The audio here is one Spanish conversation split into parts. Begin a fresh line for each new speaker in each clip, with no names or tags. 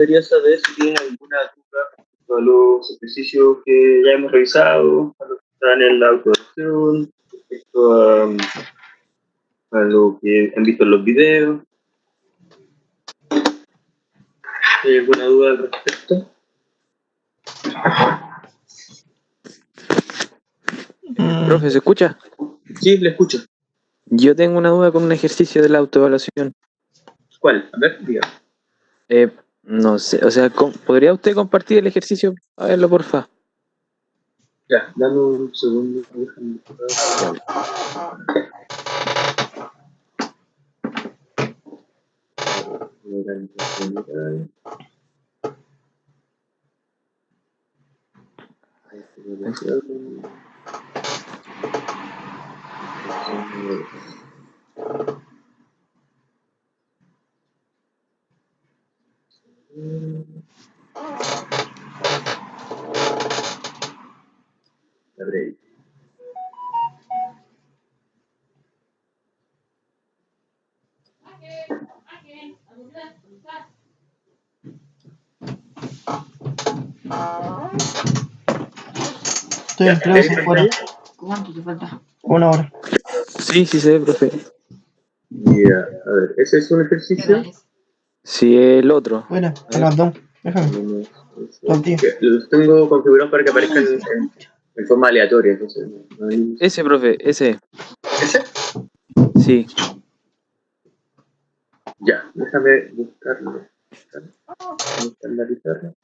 Quería saber si tienes alguna duda respecto a los ejercicios que ya hemos revisado, a los que están en la autoevaluación, respecto a lo que han visto en los videos. ¿Hay alguna duda al respecto?
Profe, ¿se escucha?
Sí, le escucho.
Yo tengo una duda con un ejercicio de la autoevaluación.
¿Cuál? A ver, diga.
No sé, o sea, ¿podría usted compartir el ejercicio? A verlo, porfa.
Ya, dame un segundo. Déjame
Vale.
Estoy en clase afuera.
¿Cuánto te falta?
1 hora.
Sí, sí se ve, profe.
Ya, a ver, ese es un ejercicio.
Sí, el otro.
Bueno, a las 2. Déjame. Los 10.
Los tengo configurados para que aparezcan en forma aleatoria. Entonces, no hay...
Ese, profe, ese.
¿Ese?
Sí.
Ya, déjame buscarlo. Buscar la guitarra.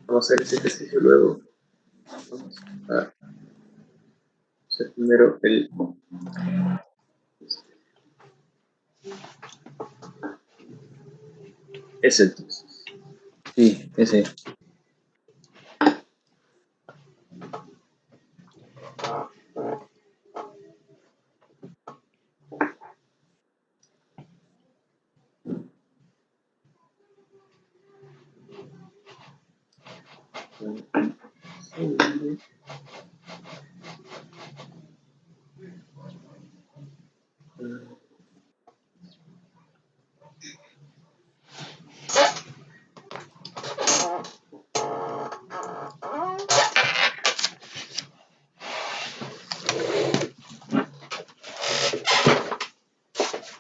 Vamos a hacer ese ejercicio luego. Vamos a hacer primero el... Ese entonces.
Sí, ese.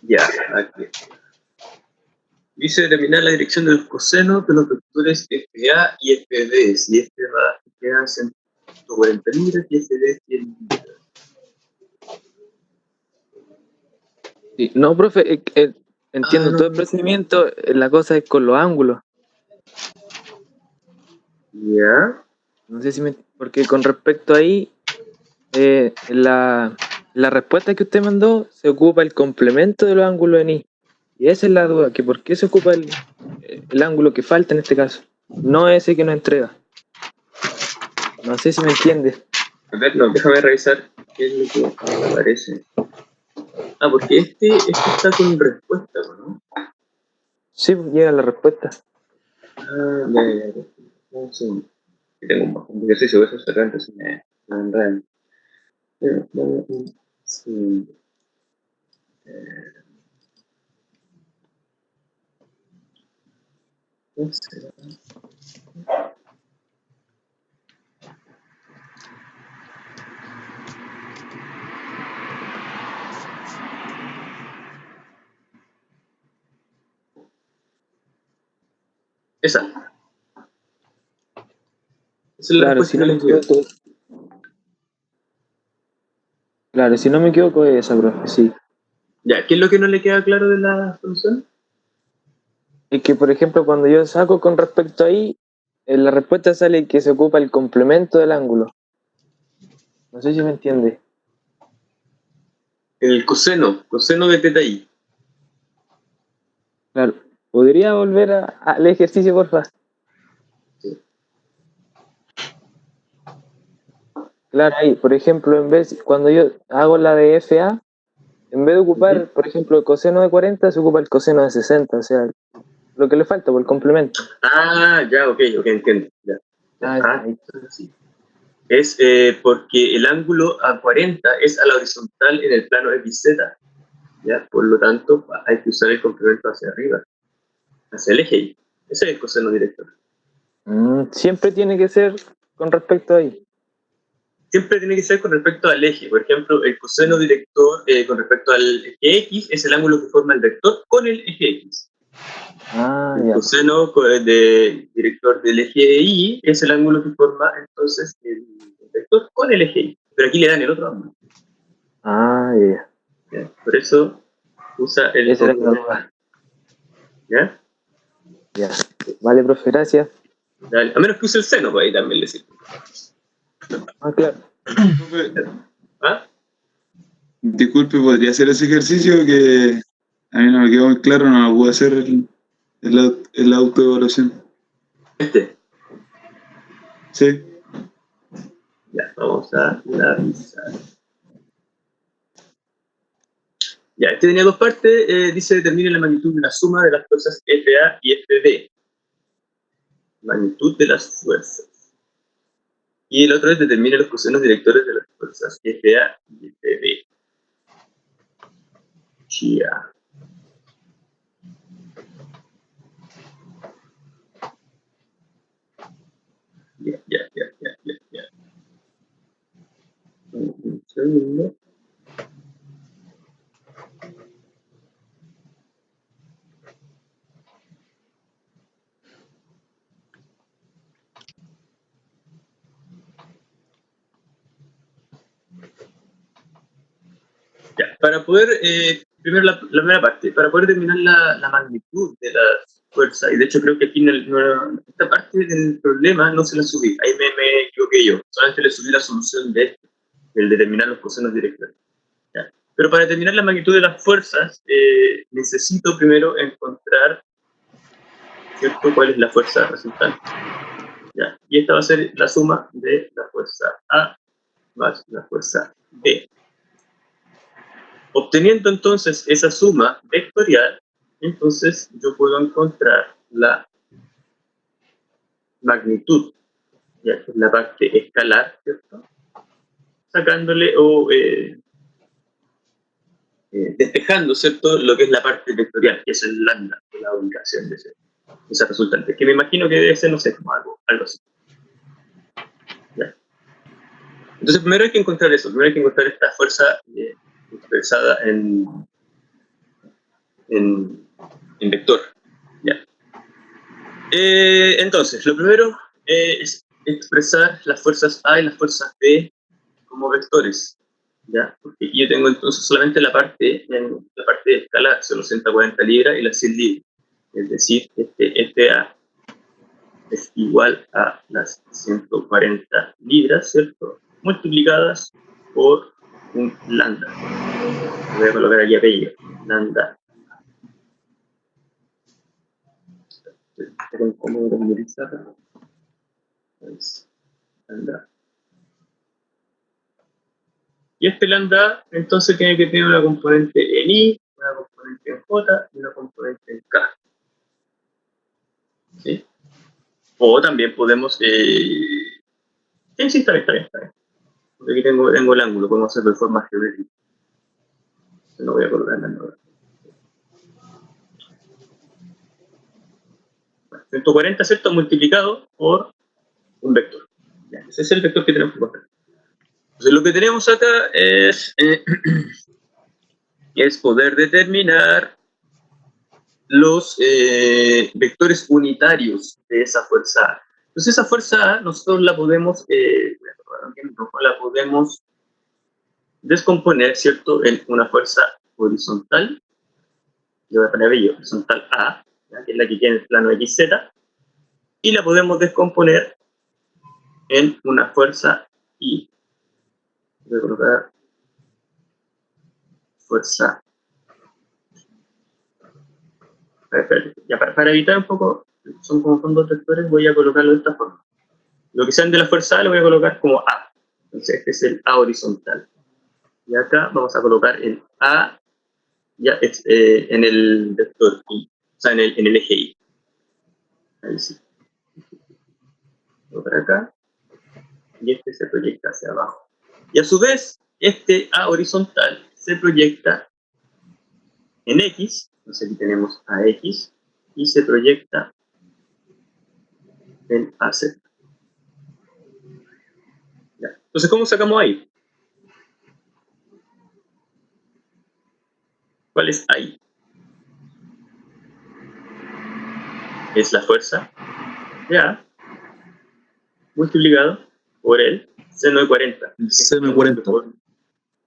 Ya, aquí. Dice determinar la dirección de los cosenos de los vectores FA y FB. Si FA es 140 libras y FB 100 libras.
Sí. No, profe, entiendo todo el procedimiento. La cosa es con los ángulos.
Ya.
No sé si me... Porque con respecto ahí, la respuesta que usted mandó se ocupa el complemento de los ángulos en I. Y esa es la duda, que por qué se ocupa el ángulo que falta en este caso, no ese que nos entrega. No sé si me entiende.
A ver, no, déjame revisar qué es lo que aparece. Ah, porque este está con respuesta, ¿no?
Sí, llega la respuesta.
Ah, ya. Un segundo. Que tengo un bajón de ejercicio, de esos cerrantes se me enredan. Dame un segundo. ¿Qué será? Esa. Esa es la
Claro,
respuesta
si
que
no me
les dio.
equivoco. Claro, si no me equivoco es esa, profe, sí.
Ya, ¿qué es lo que no le queda claro de la solución?
Es que, por ejemplo, cuando yo saco con respecto ahí, en la respuesta sale que se ocupa el complemento del ángulo. No sé si me entiende.
El coseno de teta i.
Claro, ¿podría volver al ejercicio, por favor?
Sí.
Claro, ahí, por ejemplo, cuando yo hago la de FA, En vez de ocupar, por ejemplo, el coseno de 40, se ocupa el coseno de 60, o sea, lo que le falta por el complemento.
Ah, ya, ok, entiendo. Ya.
Ahí.
Sí. Es porque el ángulo a 40 es a la horizontal en el plano XZ, ¿ya? Por lo tanto, hay que usar el complemento hacia arriba, hacia el eje Y. Ese es el coseno director.
Siempre tiene que ser con respecto a Y.
Siempre tiene que ser con respecto al eje. Por ejemplo, el coseno director con respecto al eje X es el ángulo que forma el vector con el eje X. El coseno director del eje Y es el ángulo que forma entonces el vector con el eje Y. Pero aquí le dan el otro ángulo. ¿Ya? Por eso usa el complemento. ¿Ya?
Ya. Vale, profe, gracias.
A menos que use el seno, pues ahí también le sirve.
Claro.
¿Ah?
Disculpe, ¿podría hacer ese ejercicio que a mí no me quedó muy claro? No lo pude hacer la autoevaluación. Sí.
Ya, vamos a revisar. Ya, este tenía dos partes. Dice determine la magnitud de la suma de las fuerzas FA y FB. Magnitud de las fuerzas. Y el otro es determine los cosenos directores de las fuerzas FA y FB. Ya. Ya. Un segundo. Ya, para poder, primero la primera parte, para poder determinar la magnitud de la fuerza, y de hecho creo que aquí esta parte del problema no se la subí, ahí me equivoqué yo, solamente le subí la solución de esto, el determinar los cosenos directores. ¿Ya? Pero para determinar la magnitud de las fuerzas, necesito primero encontrar, ¿cierto?, cuál es la fuerza resultante. ¿Ya? Y esta va a ser la suma de la fuerza A más la fuerza B. Obteniendo entonces esa suma vectorial, entonces yo puedo encontrar la magnitud, ya que es la parte escalar, ¿cierto? Sacándole o despejando, ¿cierto?, lo que es la parte vectorial, que es el lambda, la ubicación de esa resultante, que me imagino que debe ser, no sé, como algo así. ¿Ya? Entonces primero hay que encontrar eso, primero hay que encontrar esta fuerza expresada en vector. ¿Ya? Entonces, lo primero es expresar las fuerzas A y las fuerzas B como vectores. ¿Ya? Porque aquí yo tengo entonces solamente la parte escalar, son los 140 libras y las 100 libras. Es decir, FA es igual a las 140 libras, ¿cierto?, multiplicadas por un lambda. Voy a colocar aquí apellido, lambda. ¿Cómo memorizar? Pues, lambda. Y este lambda entonces tiene que tener una componente en I, una componente en J y una componente en K. ¿Sí? O también podemos... sí, está bien. Porque aquí tengo el ángulo, podemos hacer de forma geométrica. No voy a colocar en la nueva. 140, ¿cierto?, multiplicado por un vector. Ya, ese es el vector que tenemos que encontrar. Entonces lo que tenemos acá es poder determinar los vectores unitarios de esa fuerza A. Entonces esa fuerza A nosotros la podemos descomponer, ¿cierto?, en una fuerza horizontal, yo voy a poner bello, horizontal A, ¿ya?, que es la que tiene el plano XZ, y la podemos descomponer en una fuerza I. Voy a colocar fuerza. Ya, para evitar un poco, son dos vectores, voy a colocarlo de esta forma. Lo que sean de la fuerza A lo voy a colocar como A. Entonces este es el A horizontal. Y acá vamos a colocar el A ya es en el vector Y, o sea, en el eje Y. Ahí sí. Voy para acá, y este se proyecta hacia abajo. Y a su vez, este A horizontal se proyecta en X, entonces aquí tenemos AX, y se proyecta en AZ. Ya. Entonces, ¿cómo sacamos ahí? ¿Cuál es ahí? Es la fuerza de A multiplicado por el seno de 40.
El seno de 40.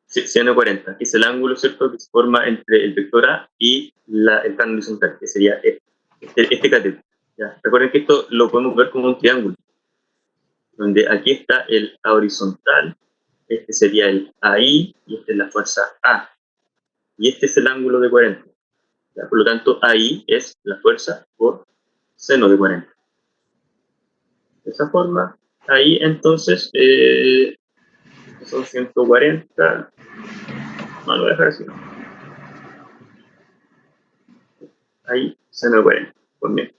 Sí, seno de 40, que es el ángulo, ¿cierto?, que se forma entre el vector A y el plano horizontal, que sería este cateto. ¿Ya? Recuerden que esto lo podemos ver como un triángulo, donde aquí está el A horizontal, este sería el AI, y esta es la fuerza A. Y este es el ángulo de 40. ¿Ya? Por lo tanto, AI es la fuerza por seno de 40. De esa forma, ahí entonces son 140. No, lo voy a dejar así. Ahí, seno de 40. Pues bien.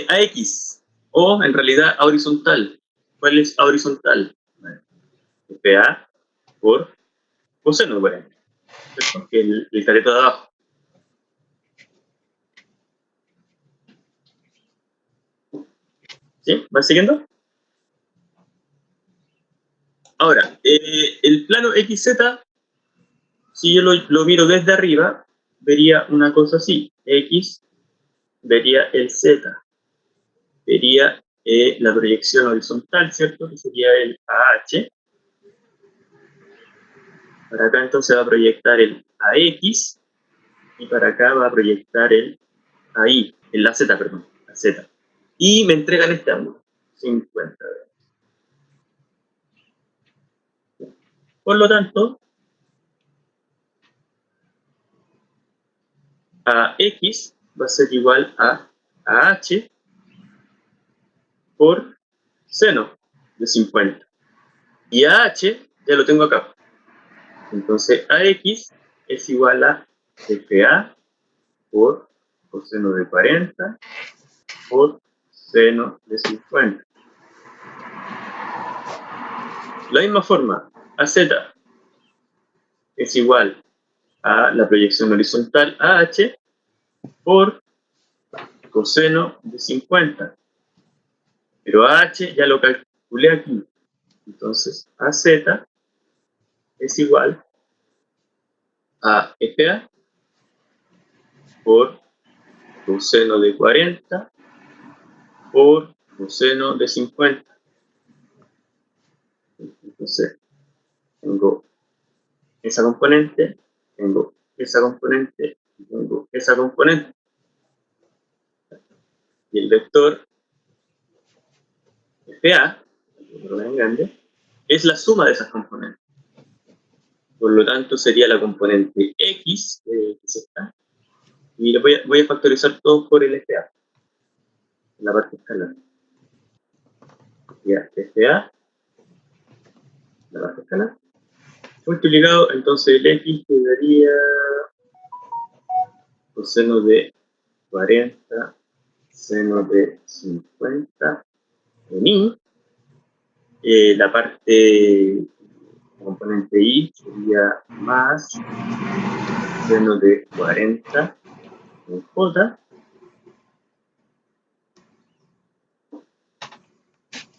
AX, o en realidad A horizontal. ¿Cuál es A horizontal? PA por coseno de 40, ¿cierto? Que el cateto de abajo. ¿Sí? ¿Van siguiendo? Ahora, el plano XZ, si yo lo miro desde arriba, vería una cosa así. X vería el Z, vería la proyección horizontal, ¿cierto? Que sería el AH. Para acá entonces va a proyectar el AX, y para acá va a proyectar el AI, la Z, perdón, la Z. Y me entregan este ángulo, 50 grados. Por lo tanto, a X va a ser igual a H por seno de 50. Y a H ya lo tengo acá. Entonces AX es igual a FA por coseno de 40 por seno de 50. De la misma forma, AZ es igual a la proyección horizontal AH por coseno de 50. Pero AH ya lo calculé aquí. Entonces AZ es igual a FA por coseno de 40 por coseno de 50. Entonces, tengo esa componente, tengo esa componente, y tengo esa componente. Y el vector FA, en grande, es la suma de esas componentes. Por lo tanto, sería la componente X, que es esta, y lo voy a factorizar todo por el FA, en la parte escalar. Ya, FA, la parte escalar, multiplicado, entonces el X quedaría coseno de 40, seno de 50 en Y. La parte componente Y sería más seno de 40 en J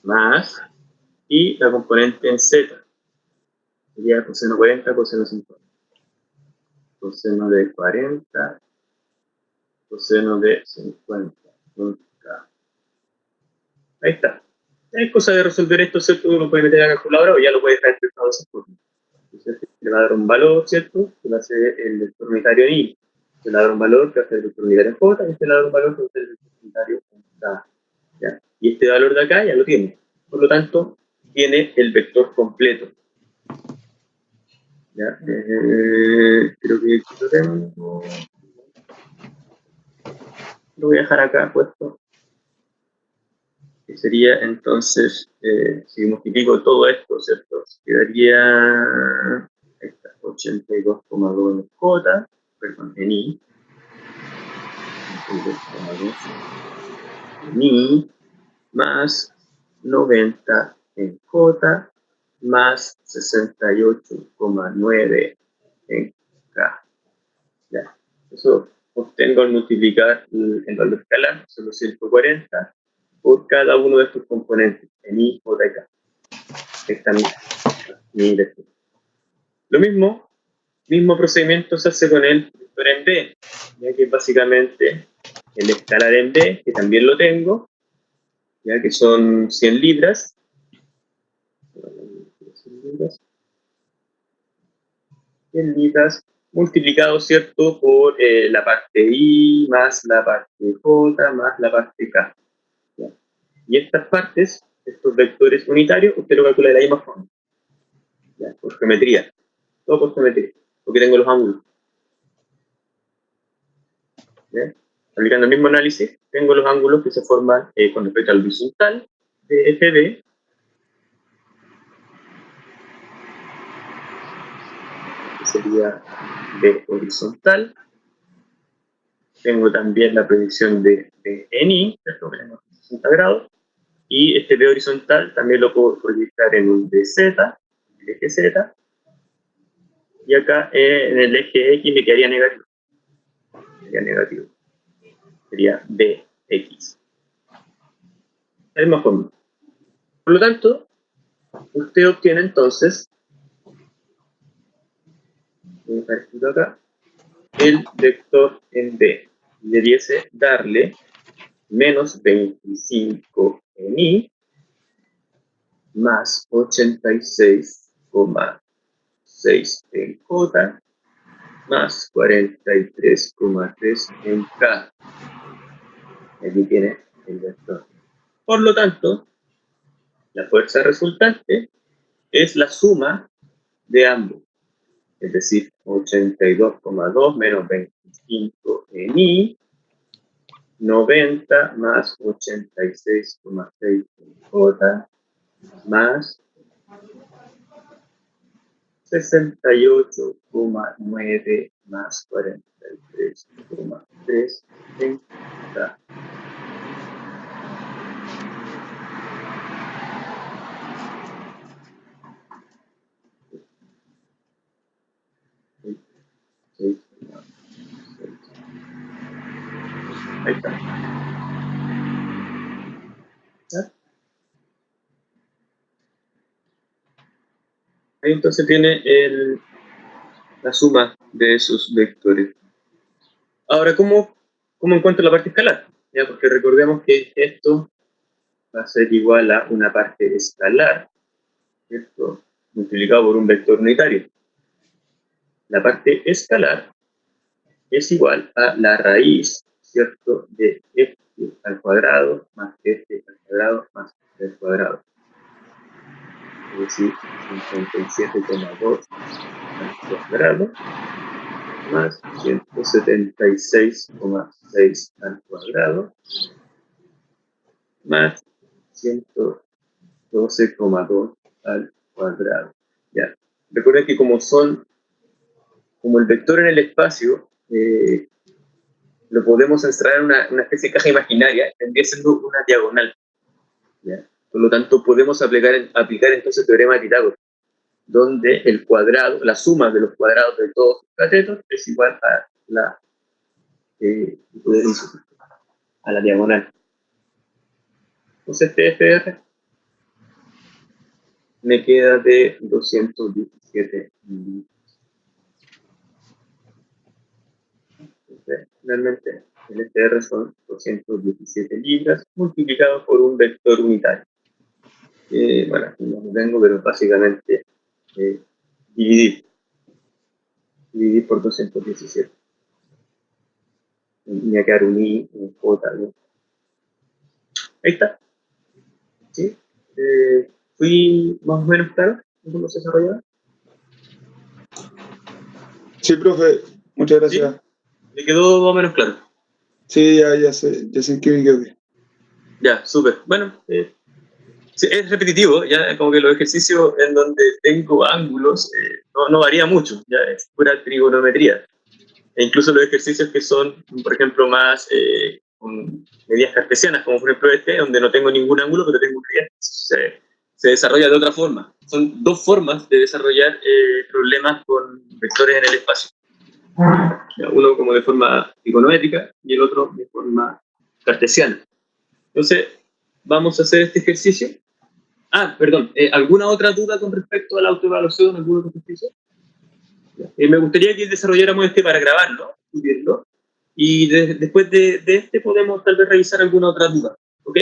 más, y la componente en Z sería coseno 40, coseno 50. Coseno de 40, coseno de 50. Ahí está. Es cosa de resolver esto, ¿cierto? Uno puede meter a la calculadora o ya lo puede dejar expresado de esa forma. Entonces, le va a dar un valor, ¿cierto? Que va a ser el vector unitario en Y. Se le va a dar un valor que va a ser el vector unitario en J, y se le va a dar un valor que va a ser el vector unitario en K. ¿Ya? Y este valor de acá ya lo tiene. Por lo tanto, tiene el vector completo. ¿Ya? Creo que lo tengo. Lo voy a dejar acá puesto. Que sería entonces, si multiplico todo esto, ¿cierto? Quedaría, ahí está, 82,2 en J, perdón, en I. 82,2 en I, más 90 en J, más 68,9 en K. Ya. Eso obtengo al multiplicar el valor escalar, son los 140, por cada uno de estos componentes, en I, J y K. Esta es mi vector. Lo mismo procedimiento se hace con el vector en B, ya que básicamente el escalar en B, que también lo tengo, ya que son 100 libras, multiplicado, ¿cierto?, por la parte I más la parte J más la parte K. ¿Ya? Y estas partes, estos vectores unitarios, usted lo calcula de la misma forma. ¿Ya? Por geometría. Todo por geometría. Porque tengo los ángulos. ¿Ya? Aplicando el mismo análisis, tengo los ángulos que se forman con respecto al horizontal de FB. Que sería B horizontal. Tengo también la predicción de NI, ¿cierto? Que tengo 60 grados. Y este B horizontal también lo puedo proyectar en un DZ, el eje Z. Y acá en el eje X me quedaría negativo. Sería BX. De la misma forma. Por lo tanto, usted obtiene entonces, acá, el vector en B. Debiese darle menos 25 en I más 86,6 en J más 43,3 en K. Aquí tiene el vector. Por lo tanto, la fuerza resultante es la suma de ambos. Es decir, 82,2 menos 25 en I, 90 más 86,6 en J, más 68,9 más 43,3 en K. Ahí está. ¿Ya? Ahí entonces tiene la suma de esos vectores. Ahora, ¿cómo encuentro la parte escalar? ¿Ya? Porque recordemos que esto va a ser igual a una parte escalar, ¿cierto?, multiplicado por un vector unitario. La parte escalar es igual a la raíz, ¿cierto?, de f al cuadrado más f al cuadrado más f al cuadrado. Es decir, 57,2 al cuadrado más 176,6 al cuadrado más 112,2 al cuadrado. Ya. Recuerden que como el vector en el espacio, lo podemos extraer en una especie de caja imaginaria, tendría siendo una diagonal. ¿Ya? Por lo tanto, podemos aplicar entonces el teorema de Pitágoras, donde el cuadrado, la suma de los cuadrados de todos los catetos es igual a la diagonal. Entonces, TFR me queda de 217 milímetros. Entonces, finalmente, el FR son 217 libras multiplicado por un vector unitario. Bueno, aquí no lo tengo, pero básicamente dividir por 217. Me va a quedar un I, un J, ¿no? Ahí está. ¿Sí? ¿Fui más o menos claro en cómo se desarrollaba?
Sí, profe, muchas gracias.
¿Sí? ¿Le quedó más o menos claro?
Sí, ya sé en qué me quedé.
Ya, súper. Bueno, Sí, es repetitivo, ya como que los ejercicios en donde tengo ángulos no varía mucho, ya es pura trigonometría. E incluso los ejercicios que son, por ejemplo, más con medidas cartesianas, como por ejemplo este, donde no tengo ningún ángulo, pero tengo medidas, se desarrolla de otra forma. Son dos formas de desarrollar problemas con vectores en el espacio. Uno como de forma trigonométrica y el otro de forma cartesiana. Entonces, vamos a hacer este ejercicio. Perdón, ¿alguna otra duda con respecto a la autoevaluación? ¿Algún otro ejercicio? Me gustaría que desarrolláramos este para grabarlo, subirlo, y después de este podemos tal vez revisar alguna otra duda, ¿ok?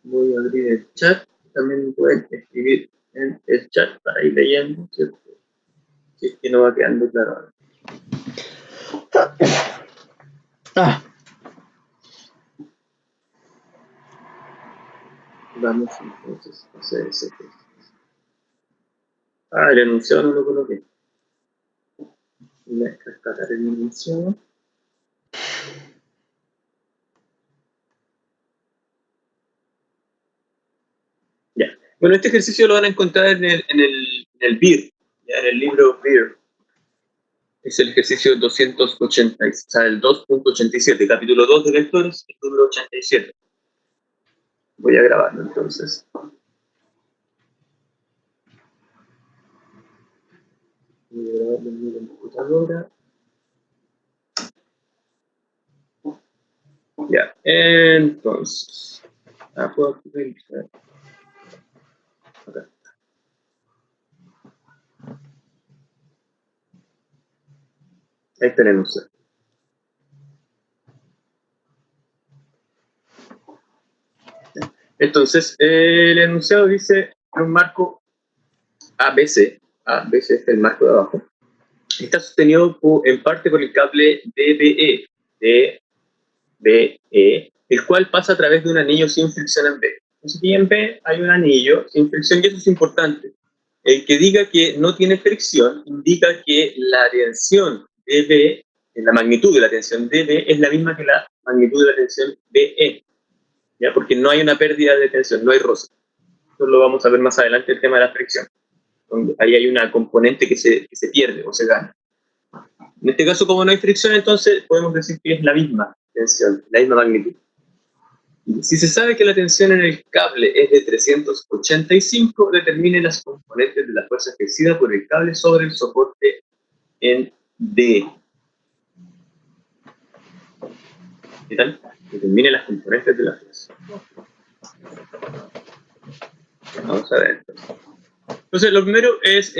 Voy a abrir el chat, también pueden escribir en el chat para ir leyendo, ¿cierto? Si es que no va quedando claro. Vamos entonces a hacer ese ejercicio. El enunciado no lo coloqué. Voy a rescatar el enunciado. Ya. Bueno, este ejercicio lo van a encontrar en el BIR, ya en el libro BIR. Es el ejercicio 280, o sea, el 2.87, capítulo 2 de vectores, el número 87. Voy a grabarlo entonces. Voy a grabarlo en mi computadora. Ya, entonces. Puedo revisar. Acá. Ahí tenemos. Entonces, el enunciado dice un marco ABC. ABC es el marco de abajo. Está sostenido en parte por el cable DBE, el cual pasa a través de un anillo sin fricción en B. Entonces aquí en B hay un anillo sin fricción y eso es importante. El que diga que no tiene fricción indica que la tensión DB, la magnitud de la tensión DB es la misma que la magnitud de la tensión BE, ¿ya? Porque no hay una pérdida de tensión, no hay roce. Eso lo vamos a ver más adelante, el tema de la fricción, donde ahí hay una componente que se pierde o se gana. En este caso, como no hay fricción, entonces podemos decir que es la misma tensión, la misma magnitud. Si se sabe que la tensión en el cable es de 385, determine las componentes de la fuerza ejercida por el cable sobre el soporte en D. ¿Qué tal? Determine las componentes de la fuerza. Vamos a ver. Entonces, lo primero es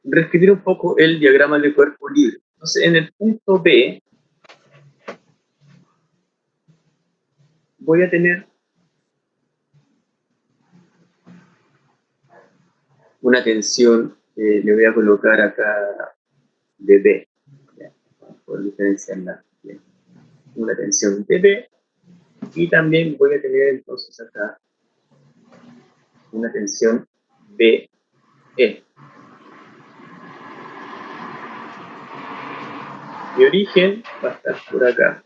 reescribir un poco el diagrama de cuerpo libre. Entonces, en el punto B, voy a tener una tensión, le voy a colocar acá de B, ya, por diferenciarla. Bien. Una tensión de B, y también voy a tener entonces acá una tensión BE. Mi origen va a estar por acá.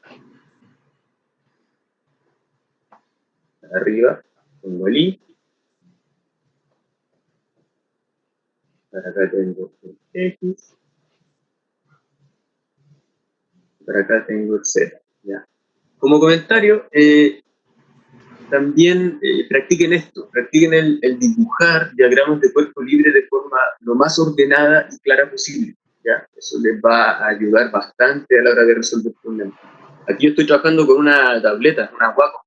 Arriba, pongo el I. Para acá tengo el X. Para acá tengo el Z. ¿Ya? Como comentario, también practiquen esto. Practiquen el dibujar diagramas de cuerpo libre de forma lo más ordenada y clara posible. ¿Ya? Eso les va a ayudar bastante a la hora de resolver problemas. Aquí yo estoy trabajando con una tableta, una Wacom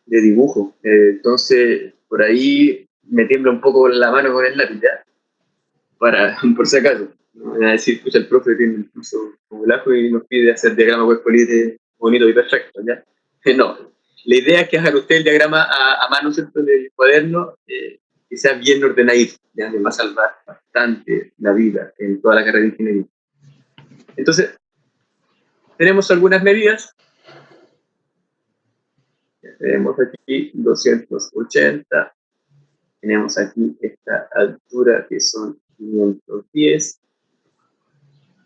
de dibujo. Entonces, por ahí me tiembla un poco la mano con el lápiz, ¿ya? Por si acaso. Me van a decir, escucha, el profe tiene el curso como el ajo y nos pide hacer diagrama cuerpo libre bonito y perfecto, ¿ya? No. La idea es que hagan usted el diagrama a mano, ¿cierto?, en el cuaderno, que sea bien ordenadito, ¿ya? Les va a salvar bastante la vida en toda la carrera de ingeniería. Entonces, tenemos algunas medidas. Tenemos aquí 280, tenemos aquí esta altura que son 510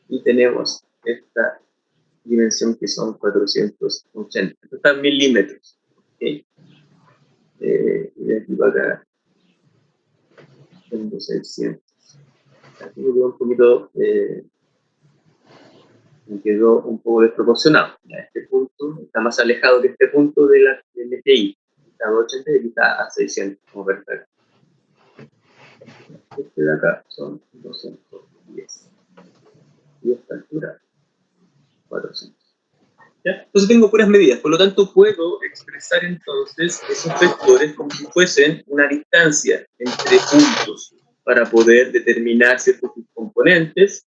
y tenemos esta dimensión que son 480. Esto está en milímetros. ¿Okay? Y de aquí para acá tengo 600. Aquí me quedó un poquito, me quedó un poco desproporcionado. Ya, este punto está más alejado que este punto del FI. Está a 280 y aquí está a 600, como ver acá. Este de acá son 210. Y esta altura, 400. ¿Ya? Entonces tengo puras medidas, por lo tanto puedo expresar entonces esos vectores como si fuesen una distancia entre puntos para poder determinar ciertos componentes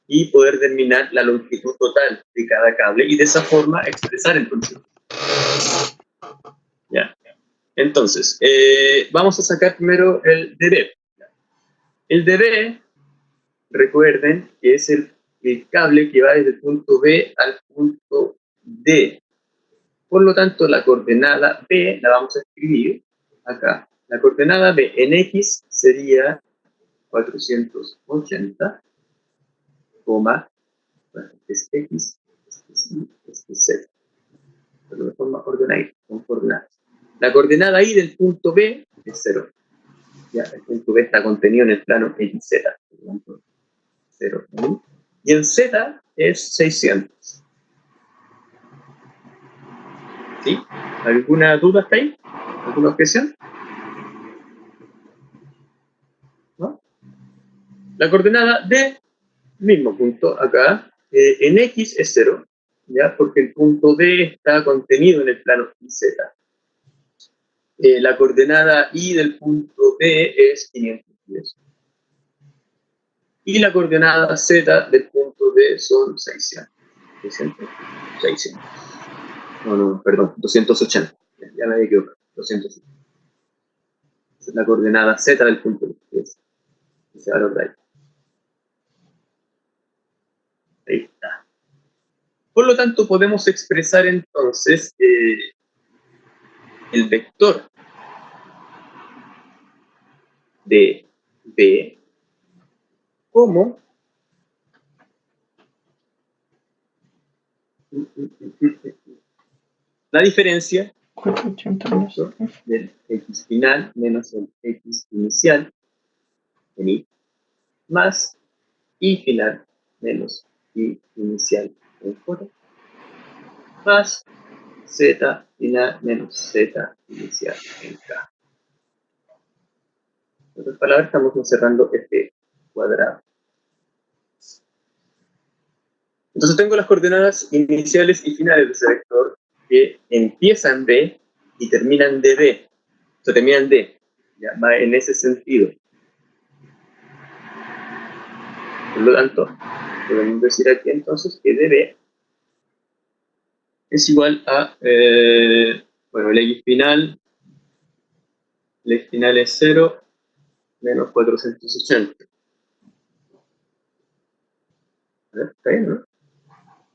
y poder determinar la longitud total de cada cable y de esa forma expresar el concepto. ¿Ya? Entonces, vamos a sacar primero el dB. El dB, recuerden que es el cable que va desde el punto B al punto D. Por lo tanto, la coordenada B la vamos a escribir acá. La coordenada B en X sería 480, bueno, es X, este es Z. Pero de forma ordenada, con coordenadas. La coordenada Y del punto B es 0. Ya, el punto B está contenido en el plano XZ. Por lo tanto, 0. Y en Z es 600. ¿Sí? ¿Alguna duda hasta ahí? ¿Alguna objeción? ¿No? La coordenada de mismo punto acá, en X es 0, ¿ya? Porque el punto D está contenido en el plano Z. La coordenada Y del punto D es 510. Y la coordenada Z del punto D son 600. 600. No, perdón, 280. Ya me había equivocado. 280. Esa es la coordenada Z del punto D. Ese valor de ahí. Ahí está. Por lo tanto, podemos expresar entonces el vector de B como la diferencia
480 menos F.
del X final menos el X inicial en Y más Y final menos Y inicial en J más Z final menos Z inicial en K. En otras palabras, estamos encerrando este cuadrado. Entonces tengo las coordenadas iniciales y finales de ese vector que empiezan en B y terminan en DB. O sea, terminan en D. ¿Ya? Va en ese sentido. Por lo tanto, podemos decir aquí entonces que DB es igual a, bueno, el X final es 0 menos 480. A ver, está bien, ¿no?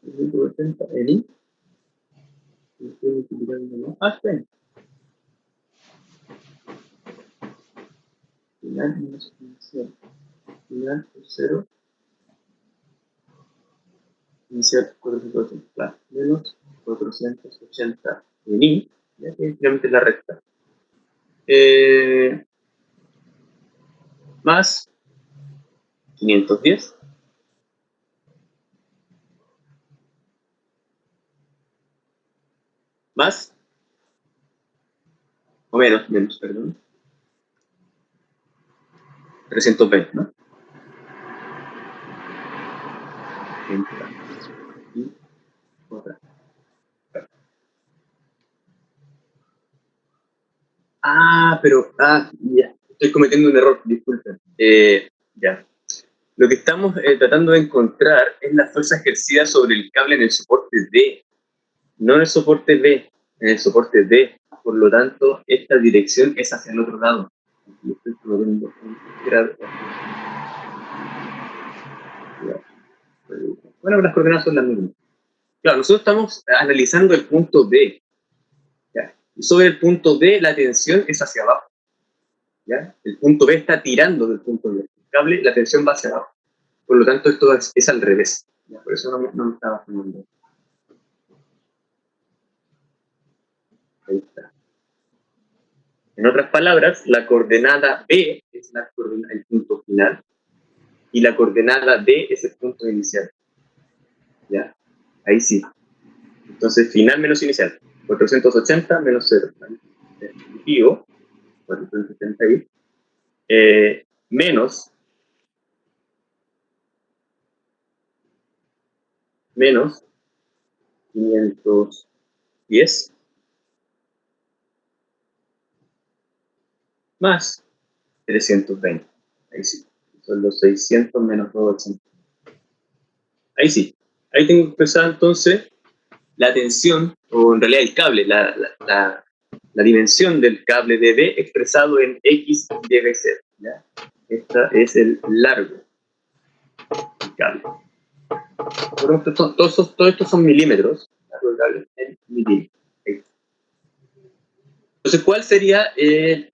480 en Y. Estoy multiplicando, ¿no? Ah, está bien. Final menos inicial. Final es 0. Inicial 480, claro, menos 480 en Y, ya que finalmente es la recta. Más 510. Más, o menos, perdón. 320, ¿no? Entra. Y otra. Pero, ya. Estoy cometiendo un error, disculpen. Ya. Lo que estamos tratando de encontrar es la fuerza ejercida sobre el cable en el soporte D, no en el soporte B, en el soporte D. Por lo tanto, esta dirección es hacia el otro lado. Aquí estoy cometiendo un grave. Bueno, las coordenadas son las mismas. Claro, nosotros estamos analizando el punto D. ¿Ya? Y sobre el punto D, la tensión es hacia abajo. ¿Ya? El punto B está tirando del punto D. El cable, la tensión va hacia abajo. Por lo tanto, esto es al revés. Ya, por eso no me estaba fumando. Ahí está. En otras palabras, la coordenada B es el punto final y la coordenada D es el punto inicial. Ya, ahí sí. Entonces, final menos inicial. 480 menos 0. Positivo, 470 ahí. Menos 510 más 320. Ahí sí. Son los 600 menos 280. Ahí sí. Ahí tengo expresada entonces la tensión, o en realidad el cable, la dimensión del cable de B expresado en X debe ser. ¿Ya? Este es el largo del cable. Todos estos son milímetros. Largo del cable en milímetros. Entonces, ¿cuál sería el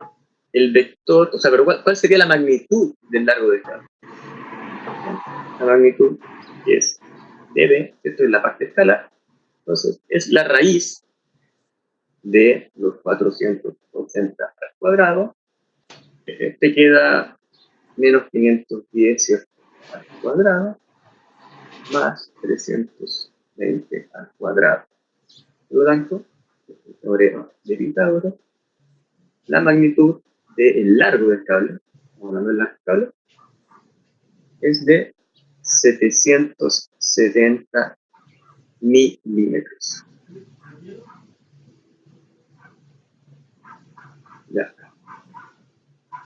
vector? O sea, pero ¿cuál sería la magnitud del largo del cable? La magnitud es dB, esto es la parte escalar. Entonces, es la raíz de los 480 al cuadrado. Te queda menos 510, ¿cierto? Al cuadrado, más 320 al cuadrado. Por lo tanto, el teorema de Pitágoras, la magnitud del largo del cable, hablando del largo del cable, es de 770 milímetros. Ya.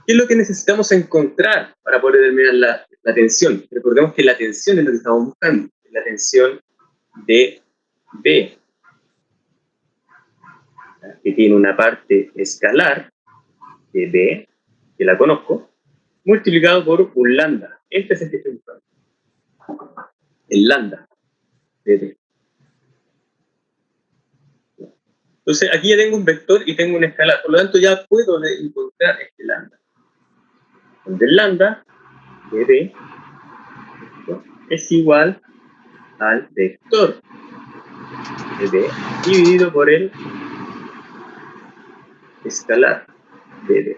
¿Qué es lo que necesitamos encontrar para poder determinar la tensión? Recordemos que la tensión es lo que estamos buscando, la tensión de B, que tiene una parte escalar de B, que la conozco, multiplicado por un lambda. Este es el que estoy buscando. El lambda de B. Entonces, aquí ya tengo un vector y tengo un escalar. Por lo tanto, ya puedo encontrar este lambda. Donde el lambda de B es igual al vector de B dividido por el escalar de B.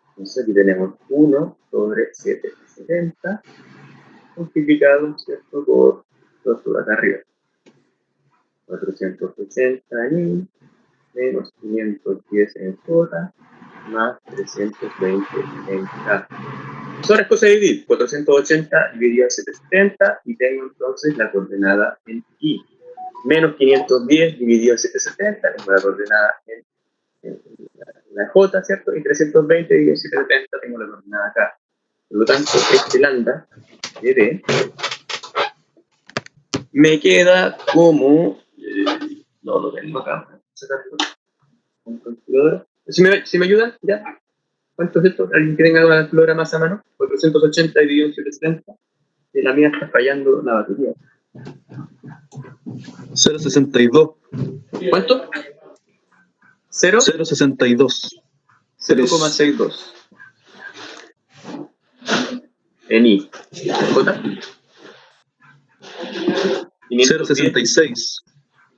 Entonces aquí tenemos 1 sobre 770 multiplicado, ¿cierto?, por 2 por acá arriba. 480 en I, menos 510 en J, más 320 en K. Son las cosas de dividir. 480 dividido en 770 y tengo entonces la coordenada en I. Menos 510 dividido en 770, tengo la coordenada en la J, ¿cierto? Y 320 dividido en 770 tengo la coordenada acá. Por lo tanto, este lambda de B me queda como... no lo tengo acá. Un calculadora. Si me ayudan, ya. ¿Cuánto es esto? ¿Alguien que tenga una calculadora más a mano? 480 dividido en 770. Y la mía está fallando la batería.
0,62.
¿Cuánto? 0.
0,62.
0,62. En I. J.
0,66.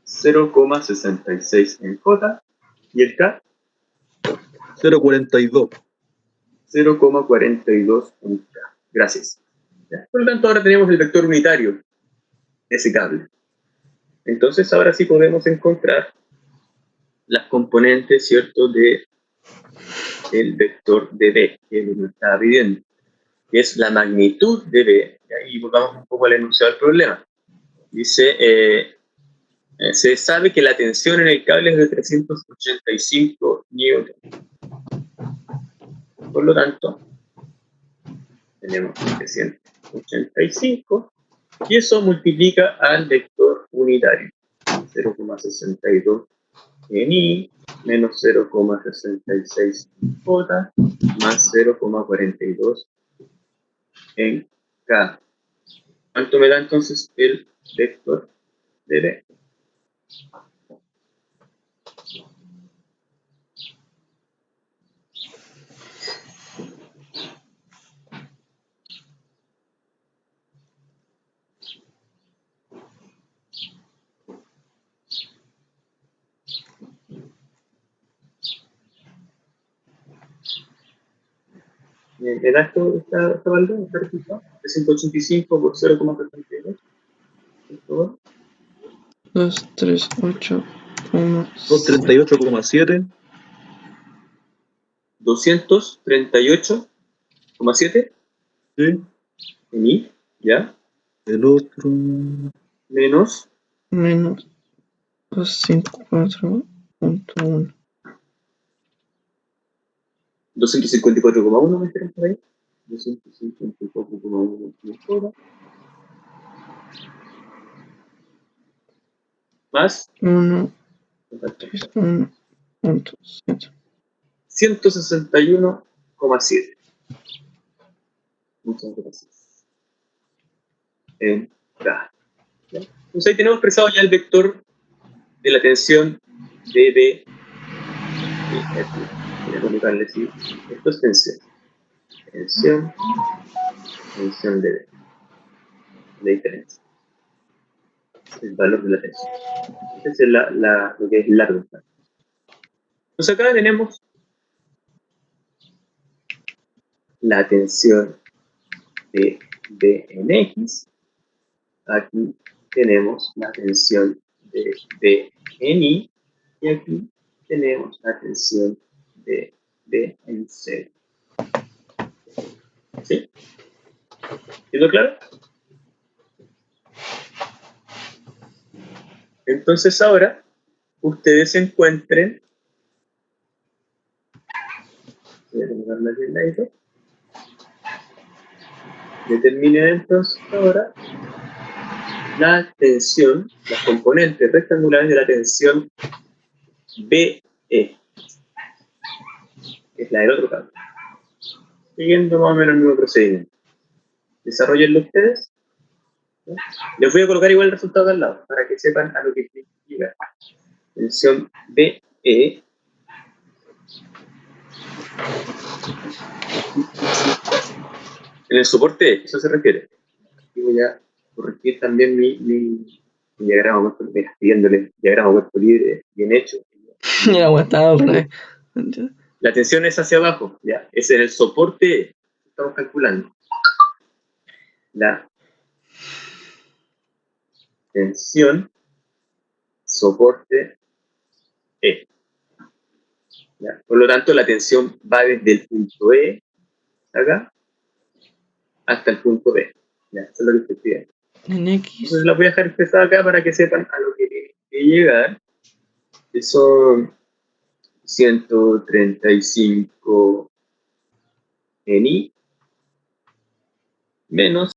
0,66 en J. Y el K.
0,42.
0,42 en K. Gracias. ¿Ya? Por lo tanto, ahora tenemos el vector unitario de ese cable. Entonces, ahora sí podemos encontrar las componentes, ¿cierto?, de el vector de B, que es lo que me estaba pidiendo, que es la magnitud de B. Y ahí volvamos un poco al enunciado del problema. Dice, se sabe que la tensión en el cable es de 385 newton. Por lo tanto, tenemos 385 y eso multiplica al vector unitario. 0,62 en I menos 0,66 en J más 0,42 en K. ¿Cuánto me da entonces el vector de B? ¿Me da esta valor? ¿Este resultado? 385 por 0,32. Por favor.
238,
238,7.
238,7
Sí.
en I, ¿ya?
El otro.
Menos
menos 254.1.
254,1 me dijeron por ahí. 254,1 más
1.1.7.
161,7. Muchas gracias. Entra. ¿Ya? Entonces ahí tenemos expresado ya el vector de la tensión dB. Voy a colocarle así. Esto es tensión. Tensión dB. La diferencia. El valor de la tensión. Ese es lo que es largo. Entonces acá tenemos la tensión de B en X. Aquí tenemos la tensión de B en Y. Y aquí tenemos la tensión de B en C. ¿Sí? ¿Quedó claro? Entonces ahora ustedes se encuentren. Voy a colocarla aquí en la isla. Determinen entonces ahora la tensión, las componentes rectangulares de la tensión BE, que es la del otro cable. Siguiendo más o menos el mismo procedimiento. Desarrollenlo ustedes. ¿Sí? Les voy a colocar igual el resultado de al lado, para que sepan a lo que tienen que llegar. Tensión BE en el soporte, eso se refiere. Y voy a corregir también mi diagrama cuerpo libre, pidiéndole diagrama cuerpo libre bien hecho.
Ya, estaba por ahí.
La tensión es hacia abajo, ya. Es en el soporte, estamos calculando. La tensión soporte E. ¿Ya? Por lo tanto, la tensión va desde el punto E, acá, hasta el punto B. ¿Ya? Eso es lo que estoy pidiendo.
En X.
Entonces la voy a dejar expresada acá para que sepan a lo que tiene que llegar. Que son 135 en I menos